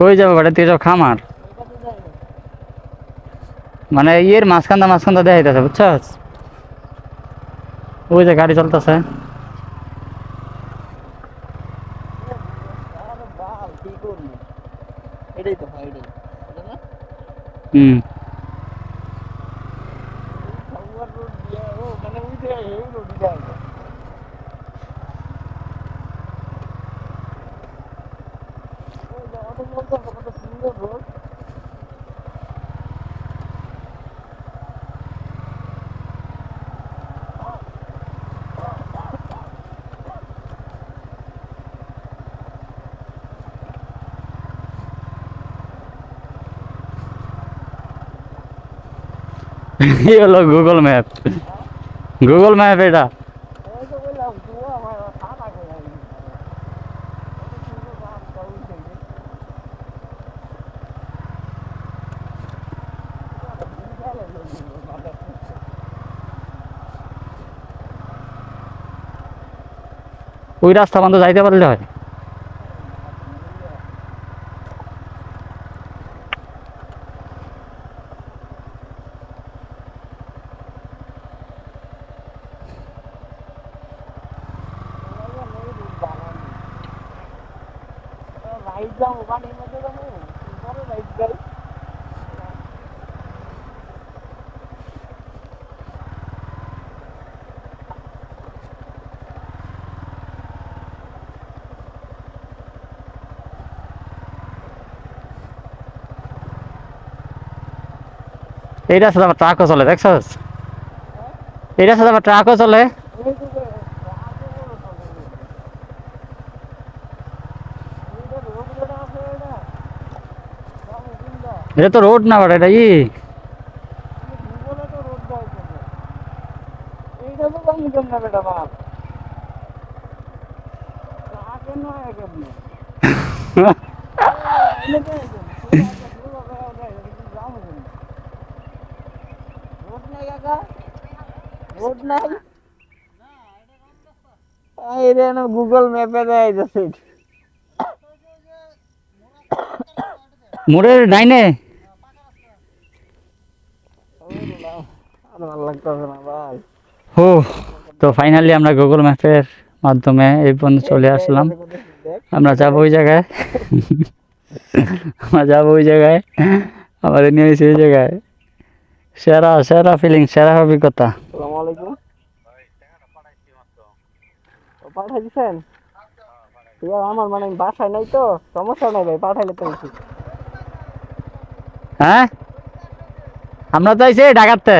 কই যাবো বাড়ি থেকে যাও খামার মানে ইয়ের মাঝখানটা দেখাইতেছে বুঝছস ওই যে গাড়ি চলতেছে হুম এই হলো গুগল ম্যাপ এটা ওই রাস্তা বন্ধ যাইতে পারলে হয় এই রাস্তা আবার ট্রাকও চলে দেখছস এই রাস্তা আবার ট্রাকও চলে এটা তো রোড না বাড়া এটা গুগল ম্যাপে দেয় যাচ্ছে মোড়ের ডাইনে ভালো লাগতেছে না ভাই ও তো ফাইনালি আমরা গুগল ম্যাপের মাধ্যমে এই পর্যন্ত চলে আসলাম আমরা যাবো ওই জায়গায় আমরা যাবো ওই জায়গায় আমাদের নিয়ে এসে ওই জায়গায় সেরা সেরা ফিলিং সেরা অভিজ্ঞতা আসসালামু আলাইকুম পাঠাই দিছেন আমার মানে বাসায় নাই তো সমস্যা নাই ভাই পাঠাইলে তো হ্যাঁ আমরা তো আইছি ঢাকাতে